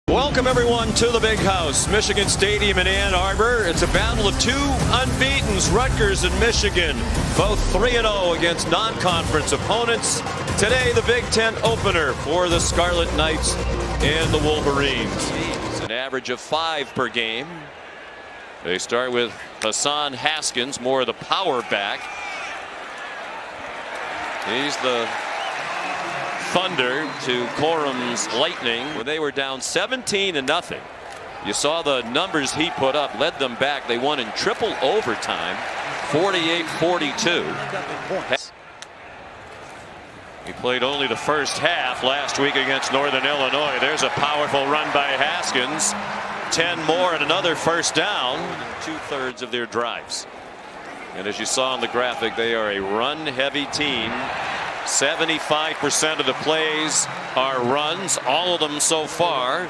Welcome everyone to the Big House, Michigan Stadium in Ann Arbor. It's a battle of two unbeatens, Rutgers and Michigan, both 3-0 against non-conference opponents. Today, the Big Ten opener for the Scarlet Knights and the Wolverines. It's an average of 5 per game. They start with Hassan Haskins, more of the power back. He's the thunder to Corum's lightning when they were down 17-0. You saw the numbers he put up, led them back. They won in triple overtime, 48-42. He played only the first half last week against Northern Illinois. There's a powerful run by Haskins. 10 more and another first down. 2/3 of their drives. And as you saw on the graphic, they are a run-heavy team. 75% of the plays are runs, all of them so far.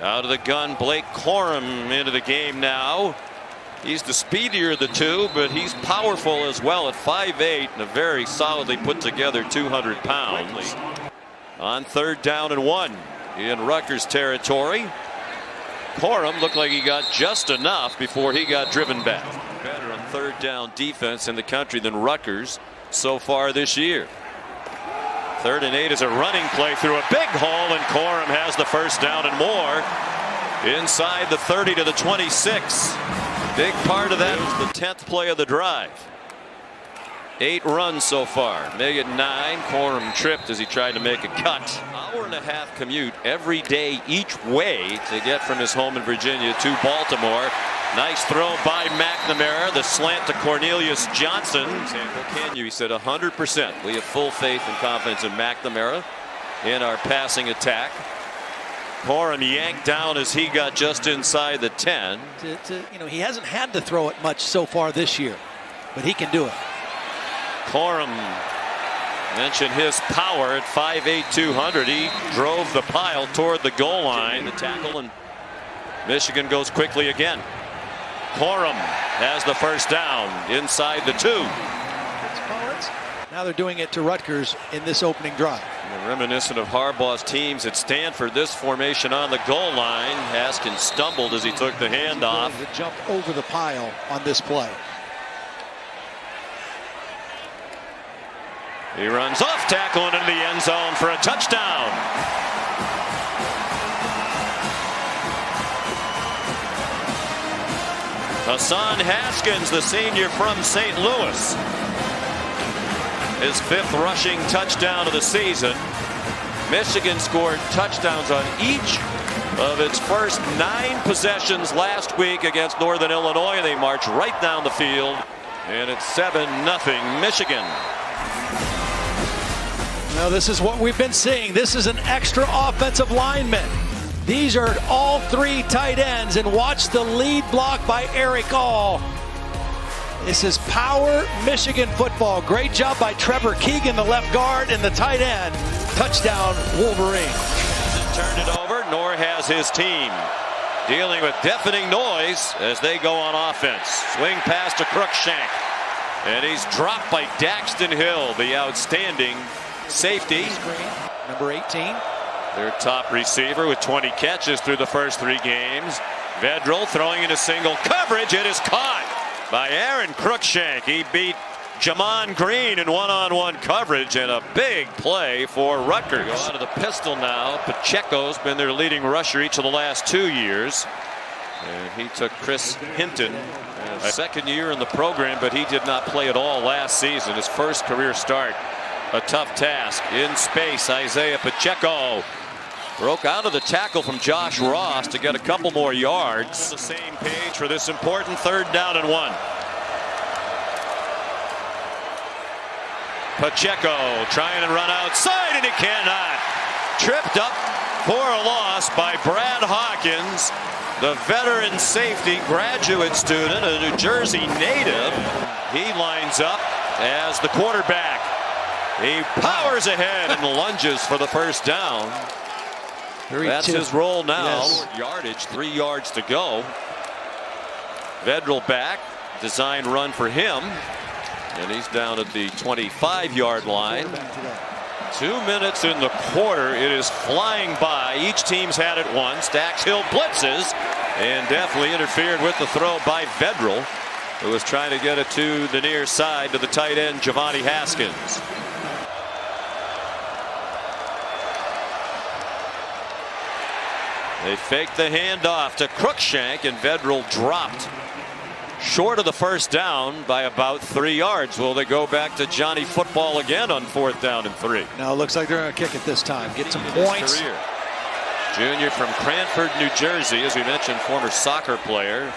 Out of the gun, Blake Corum into the game now. He's the speedier of the two, but he's powerful as well at 5'8" and a very solidly put together 200 pounds. On 3rd down and 1 in Rutgers territory. Corum looked like he got just enough before he got driven back. Better on 3rd down defense in the country than Rutgers so far this year. 3rd and 8 is a running play through a big hole, and Corum has the first down and more inside the 30 to the 26. Big part of that was the 10th play of the drive. 8 runs so far. Make it 9. Corum tripped as he tried to make a cut. Hour-and-a-half commute every day each way to get from his home in Virginia to Baltimore. Nice throw by McNamara. The slant to Cornelius Johnson. Can you? He said 100%. We have full faith and confidence in McNamara in our passing attack. Corum yanked down as he got just inside the 10. He hasn't had to throw it much so far this year, but he can do it. Corum mentioned his power at 5'8", 200. He drove the pile toward the goal line. The tackle, and Michigan goes quickly again. Corum has the first down inside the 2. Now they're doing it to Rutgers in this opening drive. And reminiscent of Harbaugh's teams at Stanford, this formation on the goal line. Haskins stumbled as he took the handoff. The jump over the pile on this play. He runs off tackle and into the end zone for a touchdown. Hassan Haskins, the senior from St. Louis. His 5th rushing touchdown of the season. Michigan scored touchdowns on each of its first 9 possessions last week against Northern Illinois. They march right down the field, and it's 7-0 Michigan. Now this is what we've been seeing. This is an extra offensive lineman. These are all 3 tight ends, and watch the lead block by Eric All. This is power Michigan football. Great job by Trevor Keegan, the left guard, and the tight end. Touchdown, Wolverine. Hasn't turned it over, nor has his team. Dealing with deafening noise as they go on offense. Swing pass to Cruikshank, and he's dropped by Daxton Hill, the outstanding safety. Number 18. Their top receiver with 20 catches through the first 3 games. Vedral throwing into single coverage. It is caught by Aaron Cruikshank. He beat Jamon Green in one-on-one coverage, and a big play for Rutgers. Go out of the pistol now. Pacheco's been their leading rusher each of the last 2 years. And he took Chris Hinton, a 2nd year in the program, but he did not play at all last season. His first career start. A tough task. In space, Isaiah Pacheco broke out of the tackle from Josh Ross to get a couple more yards. The same page for this important 3rd down and 1. Pacheco trying to run outside, and he cannot. Tripped up for a loss by Brad Hawkins, the veteran safety graduate student, a New Jersey native. He lines up as the quarterback. He powers ahead and lunges for the first down. That's his role now. Yes. Yardage, 3 yards to go. Vedral back. Design run for him. And he's down at the 25-yard line. 2 minutes in the quarter. It is flying by. Each team's had it once. Dax Hill blitzes and definitely interfered with the throw by Vedral, who was trying to get it to the near side to the tight end Giovanni Haskins. They faked the handoff to Cruikshank, and Vedral dropped short of the first down by about 3 yards. Will they go back to Johnny Football again on 4th down and 3? No, it looks like they're going to kick it this time. Get some points. Career. Junior from Cranford, New Jersey, as we mentioned, former soccer player.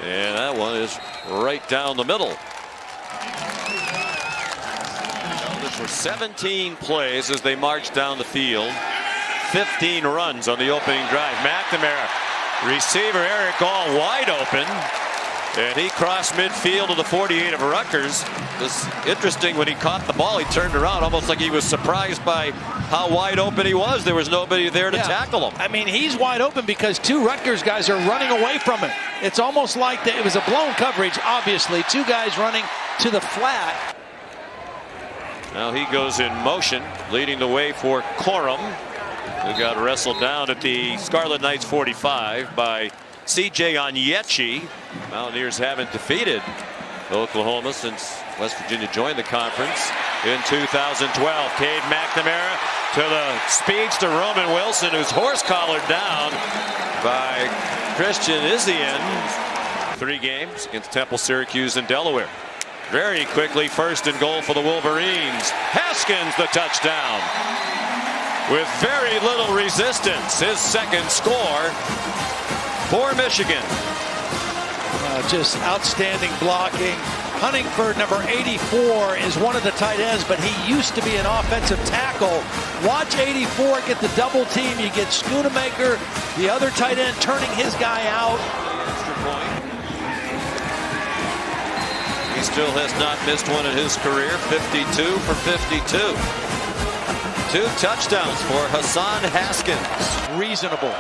And that one is right down the middle. This was 17 plays as they marched down the field. 15 runs on the opening drive. McNamara, receiver Eric All wide open, and he crossed midfield to the 48 of Rutgers. It was interesting when he caught the ball, he turned around almost like he was surprised by how wide open he was. There was nobody there to tackle him. I mean, he's wide open because 2 Rutgers guys are running away from him. It's almost like it was a blown coverage, obviously. 2 guys running to the flat. Now he goes in motion, leading the way for Corum, who got wrestled down at the Scarlet Knights 45 by C.J. Onyechi. Mountaineers haven't defeated Oklahoma since West Virginia joined the conference in 2012. Cade McNamara to the speedster Roman Wilson, who's horse-collared down by Christian Izien. 3 games against Temple, Syracuse, and Delaware. Very quickly, 1st and goal for the Wolverines. Haskins the touchdown with very little resistance. His 2nd score for Michigan. Just outstanding blocking. Huntingford, number 84, is one of the tight ends, but he used to be an offensive tackle. Watch 84 get the double team. You get Schoonemaker, the other tight end, turning his guy out. Extra point. He still has not missed one in his career. 52 for 52. 2 touchdowns for Hassan Haskins. Reasonable.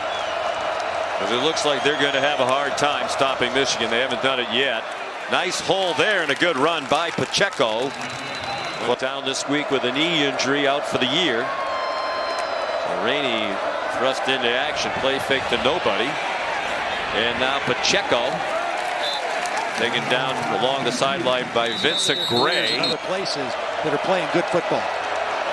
As it looks like they're going to have a hard time stopping Michigan. They haven't done it yet. Nice hole there and a good run by Pacheco. Went down this week with a knee injury, out for the year. So Rainey thrust into action, play fake to nobody. And now Pacheco taken down along the sideline by Vincent Gray. Other places that are playing good football.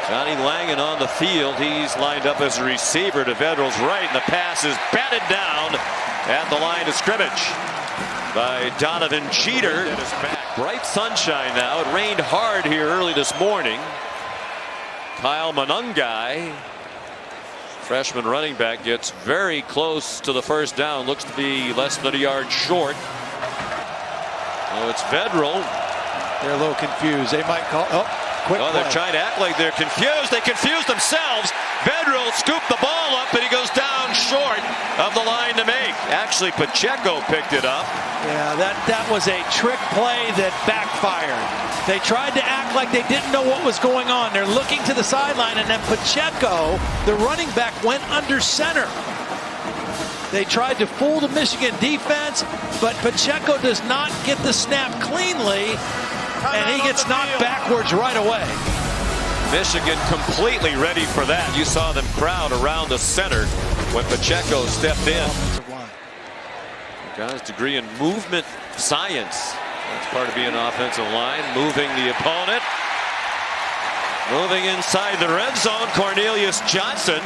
Johnny Langan on the field. He's lined up as a receiver to Vedral's right, and the pass is batted down at the line of scrimmage by Donovan Cheater. Bright sunshine now. It rained hard here early this morning. Kyle Monungai, freshman running back, gets very close to the 1st down. Looks to be less than a yard short. Oh, it's Vedral. They're a little confused. They might call. Oh, they're trying to act like they're confused. They confuse themselves. Vedral scooped the ball up, and he goes down short of the line to make. Actually, Pacheco picked it up. Yeah, that was a trick play that backfired. They tried to act like they didn't know what was going on. They're looking to the sideline, and then Pacheco, the running back, went under center. They tried to fool the Michigan defense, but Pacheco does not get the snap cleanly, and he gets knocked backwards right away. Michigan completely ready for that. You saw them crowd around the center when Pacheco stepped in. Guy's degree in movement science. That's part of being an offensive line. Moving the opponent. Moving inside the red zone, Cornelius Johnson.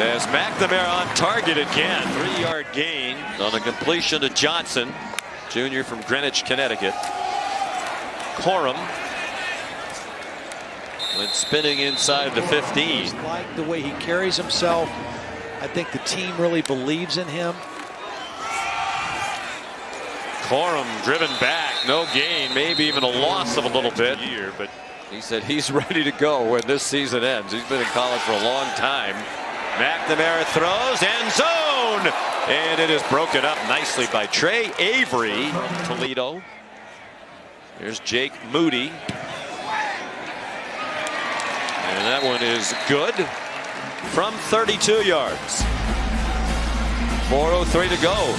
As McNamara on target again. 3-yard gain on the completion to Johnson, junior from Greenwich, Connecticut. Corum went spinning inside the 15. Just like the way he carries himself. I think the team really believes in him. Corum driven back, no gain, maybe even a loss of a little bit here, but he said he's ready to go when this season ends. He's been in college for a long time. McNamara throws, end zone, and it is broken up nicely by Trey Avery from Toledo. Here's Jake Moody. And that one is good from 32 yards. 4:03 to go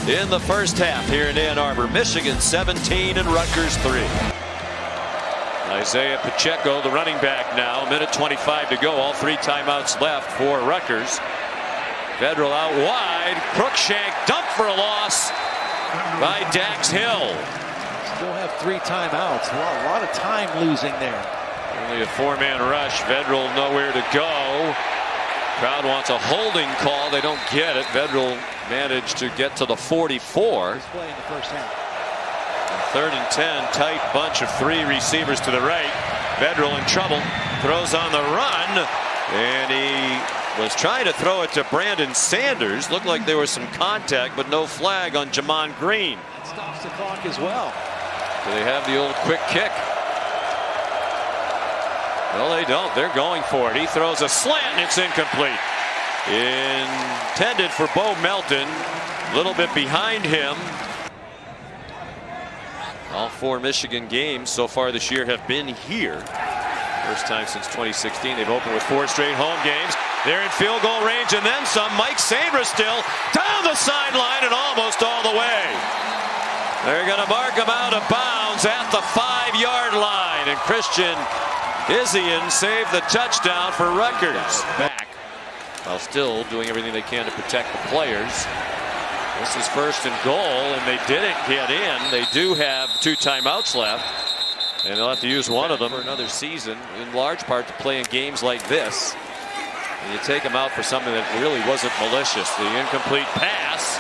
in the first half here in Ann Arbor. Michigan 17 and Rutgers 3. Nice Isaiah Pacheco, the running back now. 1:25 to go. All 3 timeouts left for Rutgers. Vedral out wide. Crookshank dumped for a loss by Dax Hill. Still have 3 timeouts. A lot of time losing there. Only a 4-man rush. Vedral nowhere to go. Crowd wants a holding call. They don't get it. Vedral managed to get to the 44. Play in the first half. 3rd and 10. Tight bunch of 3 receivers to the right. Vedral in trouble. Throws on the run. And he was trying to throw it to Brandon Sanders. Looked like there was some contact, but no flag on Jamon Green. It stops the clock as well. Do they have the old quick kick? Well, they don't. They're going for it. He throws a slant and it's incomplete. Intended for Bo Melton. A little bit behind him. All 4 Michigan games so far this year have been here. First time since 2016. They've opened with 4 straight home games. They're in field goal range and then some. Mike Sanders still down the sideline and almost all the way. They're going to mark him out of bounds at the 5-yard line. And Christian Isian saved the touchdown for Rutgers. Back while still doing everything they can to protect the players. This is 1st and goal, and they didn't get in. They do have 2 timeouts left, and they'll have to use one of them for another season, in large part to play in games like this. And you take them out for something that really wasn't malicious. The incomplete pass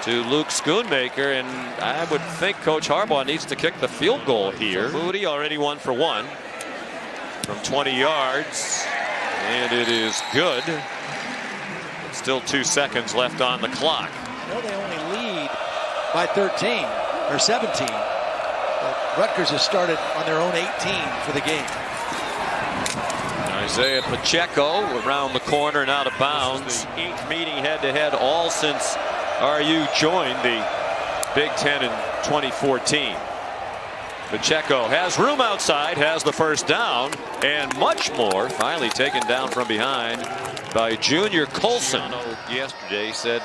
to Luke Schoonmaker, and I would think Coach Harbaugh needs to kick the field goal here. Moody already 1 for 1 from 20 yards, and it is good. Still 2 seconds left on the clock. Well, they only lead by 13 or 17. But Rutgers has started on their own 18 for the game. Isaiah Pacheco around the corner and out of bounds. 8th meeting head-to-head all since RU joined the Big Ten in 2014. Pacheco has room outside, has the first down, and much more. Finally taken down from behind by Junior Colson. Yesterday said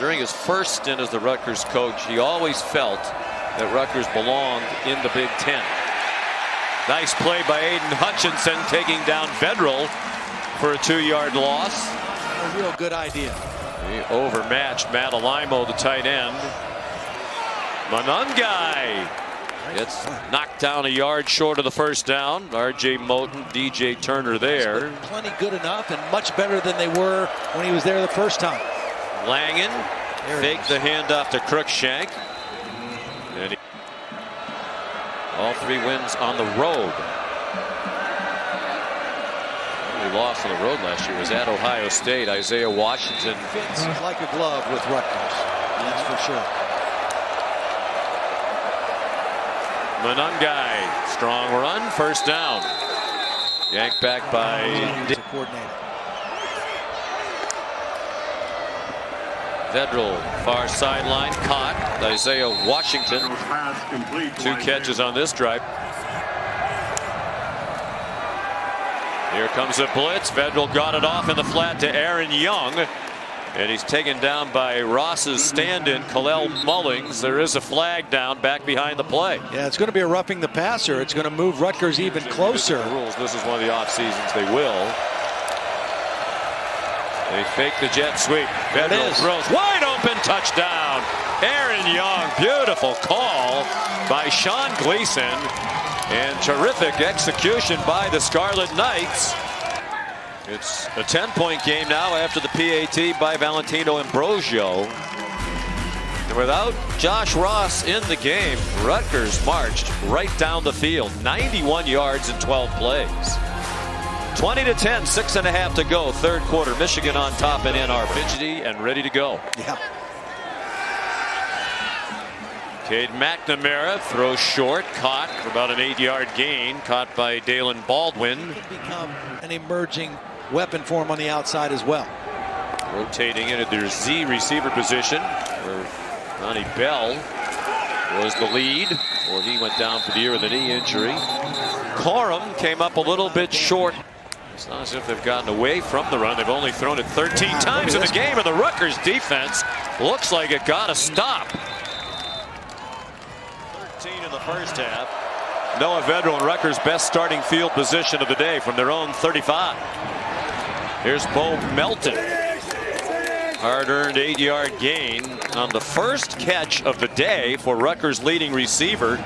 during his first stint as the Rutgers coach, he always felt that Rutgers belonged in the Big Ten. Nice play by Aiden Hutchinson, taking down Vedral for a 2-yard loss. A real good idea. He overmatched Matt Alaimo, the tight end. Manungai gets knocked down a yard short of the first down. R.J. Moten, DJ Turner there. Plenty good enough and much better than they were when he was there the first time. Langen faked the handoff to Crookshank. And all 3 wins on the road. Only loss on the road last year was at Ohio State. Isaiah Washington fits like a glove with Rutgers. That's for sure. Manungai, strong run, first down. Yanked back by coordinator. Vedral, far sideline, caught. Isaiah Washington, 2 catches on this drive. Here comes a blitz. Vedral got it off in the flat to Aaron Young. And he's taken down by Ross's stand-in, Kalel Mullings. There is a flag down back behind the play. Yeah, it's going to be a roughing the passer. It's going to move Rutgers even closer. Rules. This is one of the off seasons. They will. They fake the jet sweep. Vedral throws wide open, touchdown. Aaron Young, beautiful call by Sean Gleason, and terrific execution by the Scarlet Knights. It's a 10-point game now after the PAT by Valentino Ambrosio. And without Josh Ross in the game, Rutgers marched right down the field. 91 yards in 12 plays. 20-10, 6.5 to go. 3rd quarter. Michigan on top in Ann Arbor. Fidgety and ready to go. Yeah. Cade McNamara throws short, caught for about an 8-yard gain, caught by Dalen Baldwin. Could become an emerging weapon for him on the outside as well. Rotating into their Z receiver position, where Ronnie Bell was the lead, or he went down for the year with a knee injury. Corum came up a little bit short. It's not as if they've gotten away from the run. They've only thrown it 13 times in the game, and the Rutgers defense looks like it got a stop. 13 in the first half. Noah Vedral and Rutgers' best starting field position of the day from their own 35. Here's Bo Melton. Hard-earned 8-yard gain on the first catch of the day for Rutgers' leading receiver.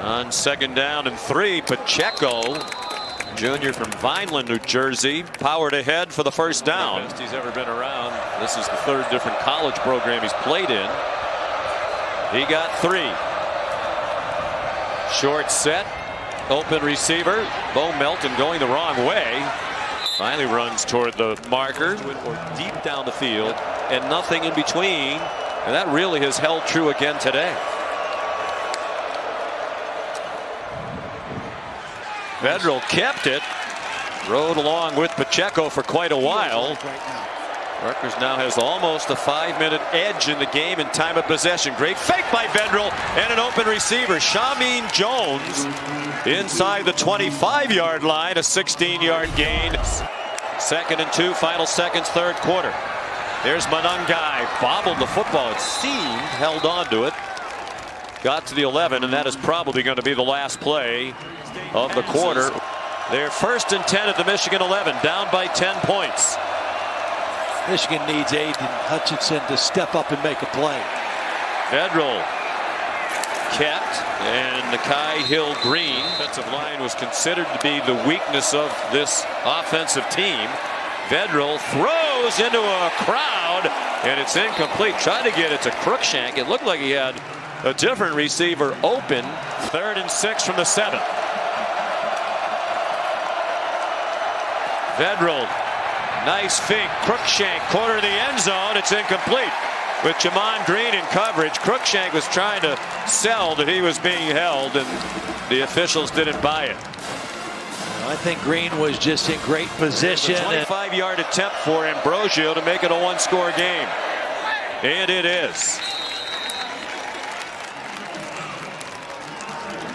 On 2nd down and 3, Pacheco, junior from Vineland, New Jersey, powered ahead for the first down. Best he's ever been around. This is the 3rd different college program he's played in. He got 3. Short set, open receiver. Bo Melton going the wrong way. Finally runs toward the marker or deep down the field, and nothing in between. And that really has held true again today. Vedral kept it, rode along with Pacheco for quite a while. Rutgers now has almost a 5-minute edge in the game in time of possession. Great fake by Vedral and an open receiver. Shamin Jones inside the 25-yard line, a 16-yard gain. 2nd and 2, final seconds, 3rd quarter. There's Manungai, bobbled the football, it seemed, held on to it. Got to the 11, and that is probably going to be the last play of the quarter. They're 1st and 10 at the Michigan 11, down by 10 points. Michigan needs Aiden Hutchinson to step up and make a play. Vedral kept, and Nakai Hill-Green. Offensive line was considered to be the weakness of this offensive team. Vedral throws into a crowd, and it's incomplete. Tried to get it to Cruikshank. It looked like he had a different receiver open. 3rd and 6 from the 7. Vedral, nice fake. Cruikshank, corner of the end zone. It's incomplete. With Jamon Green in coverage, Cruikshank was trying to sell that he was being held, and the officials didn't buy it. I think Green was just in great position. 25-yard attempt for Ambrosio to make it a 1-score game. And it is.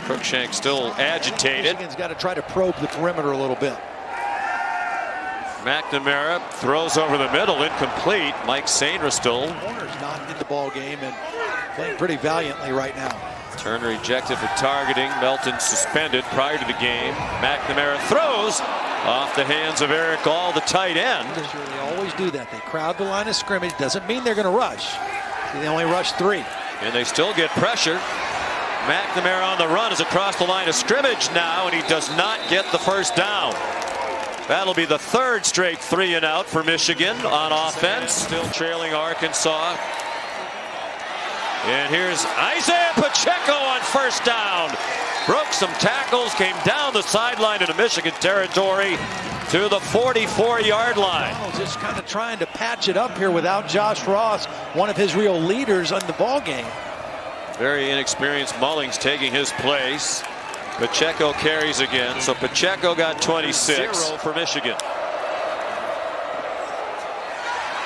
Cruikshank still agitated. Michigan's got to try to probe the perimeter a little bit. McNamara throws over the middle, incomplete. Mike Sainristil. Warner's not in the ball game and playing pretty valiantly right now. Turner ejected for targeting. Melton suspended prior to the game. McNamara throws off the hands of Eric All, the tight end. Sure, they always do that. They crowd the line of scrimmage. Doesn't mean they're going to rush. They only rush 3. And they still get pressure. McNamara on the run is across the line of scrimmage now, and he does not get the first down. That'll be the 3rd straight 3-and-out for Michigan on offense. Still trailing Arkansas. And here's Isaiah Pacheco on 1st down. Broke some tackles, came down the sideline into Michigan territory to the 44-yard line. Just kind of trying to patch it up here without Josh Ross, one of his real leaders in the ball game. Very inexperienced Mullings taking his place. Pacheco carries again, so Pacheco got 26. 0 for Michigan.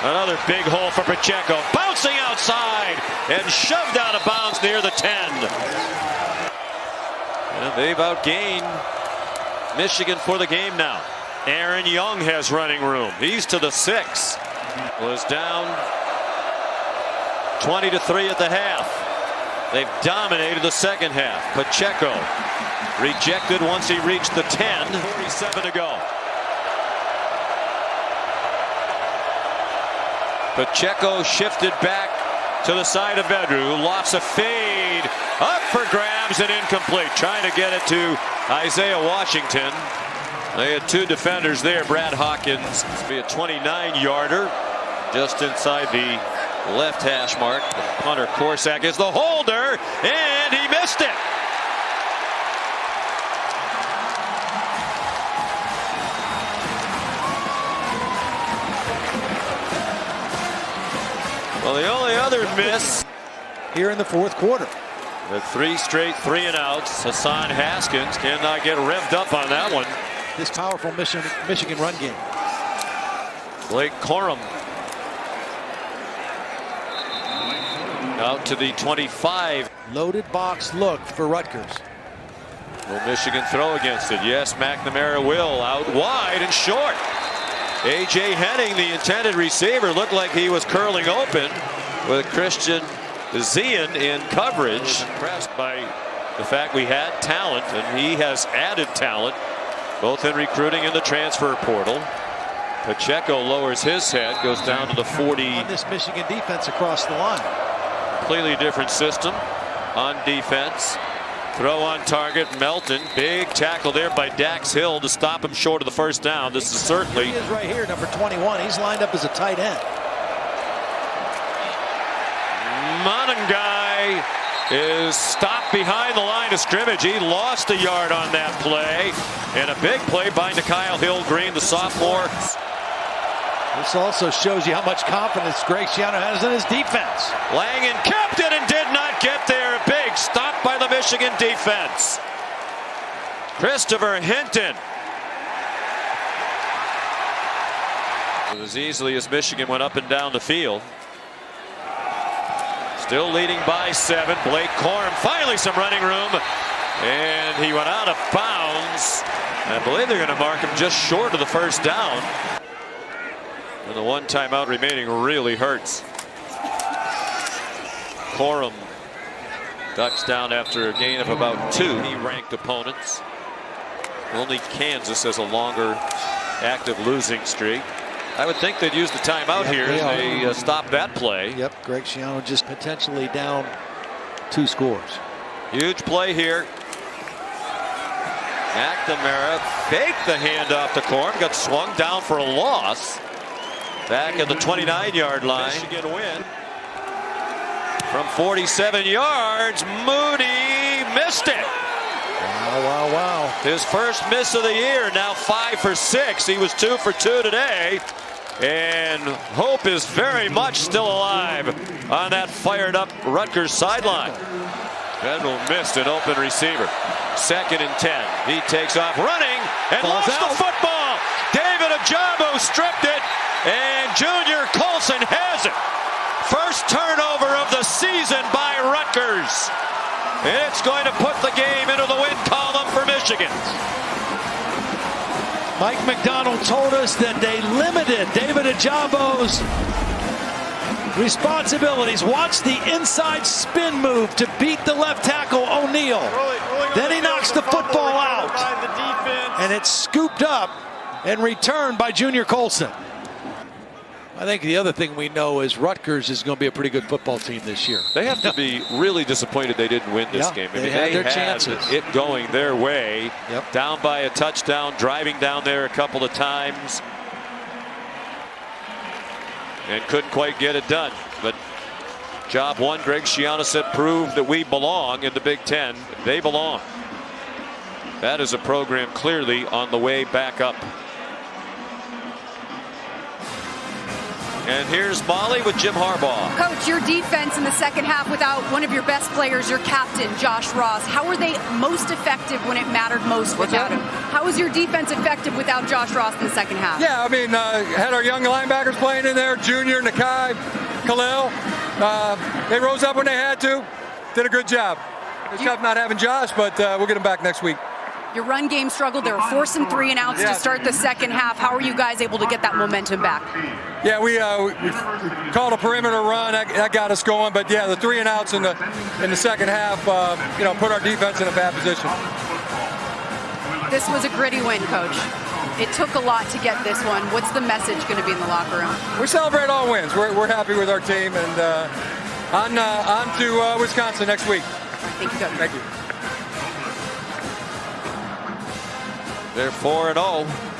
Another big hole for Pacheco, bouncing outside and shoved out of bounds near the 10. And they've outgained Michigan for the game now. Aaron Young has running room. He's to the 6. Was down 20-3 at the half. They've dominated the 2nd half. Pacheco rejected once he reached the 10. 47 to go. Pacheco shifted back to the side of Vedral, who lost a fade. Up for grabs and incomplete. Trying to get it to Isaiah Washington. They had 2 defenders there. Brad Hawkins. This will be a 29-yarder just inside the left hash mark. Hunter Corsack is the holder, and he missed it. Well, the only other miss here in the 4th quarter. The 3 straight 3-and-outs. Hassan Haskins cannot get revved up on that one. This powerful Michigan run game. Blake Corum out to the 25. Loaded box look for Rutgers. Will Michigan throw against it? Yes, McNamara will. Out wide and short. A.J. Henning, the intended receiver, looked like he was curling open with Christian Zian in coverage. Impressed by the fact we had talent, and he has added talent, both in recruiting and the transfer portal. Pacheco lowers his head, goes down to the 40. On this Michigan defense across the line. Completely different system on defense. Throw on target, Melton. Big tackle there by Dax Hill to stop him short of the first down. This is certainly. He is right here, number 21. He's lined up as a tight end. Monangai is stopped behind the line of scrimmage. He lost a yard on that play. And a big play by Nikhil Hill-Green, the sophomore. This also shows you how much confidence Greg Schiano has in his defense. Langen kept it and did not get there. A big stop by the Michigan defense. Christopher Hinton. As easily as Michigan went up and down the field. Still leading by 7. Blake Corum, finally some running room. And he went out of bounds. I believe they're going to mark him just short of the first down. And the one timeout remaining really hurts. Corum ducks down after a gain of about 2. He ranked opponents. Only Kansas has a longer active losing streak. I would think they'd use the timeout here as they stop that play. Yep, Greg Schiano just potentially down 2 scores. Huge play here. McNamara faked the handoff to Corum, got swung down for a loss. Back at the 29-yard line. Michigan win. From 47 yards, Moody missed it. Wow. His first miss of the year, now 5 for 6. He was 2 for 2 today. And hope is very much still alive on that fired up Rutgers sideline. Federal missed an open receiver. 2nd and 10. He takes off running and lost the football. David Ajabo stripped it. And Junior Colson has it. First turnover of the season by Rutgers. And it's going to put the game into the win column for Michigan. Mike McDonald told us that they limited David Ajabo's responsibilities. Watch the inside spin move to beat the left tackle O'Neal. Then he knocks the football out. And it's scooped up and returned by Junior Colson. I think the other thing we know is Rutgers is going to be a pretty good football team this year. They have to be really disappointed they didn't win this game. I mean, they had their chances. It going their way. Down by a touchdown, driving down there a couple of times. And couldn't quite get it done. But job one, Greg Schiano said, proved that we belong in the Big Ten. They belong. That is a program clearly on the way back up. And here's Molly with Jim Harbaugh. Coach, your defense in the second half without one of your best players, your captain, Josh Ross. How were they most effective when it mattered most without him? How was your defense effective without Josh Ross in the second half? Yeah, I mean, had our young linebackers playing in there, Junior, Nakai, Khalil. They rose up when they had to. Did a good job. It's tough not having Josh, but we'll get him back next week. Your run game struggled. There were 4th and 3 and outs to start the second half. How are you guys able to get that momentum back? Yeah, we called a perimeter run. That got us going. But yeah, the 3 and outs in the second half, put our defense in a bad position. This was a gritty win, Coach. It took a lot to get this one. What's the message going to be in the locker room? We celebrate all wins. We're happy with our team, and on to Wisconsin next week. Thank you, Coach. Thank you. They're 4-0.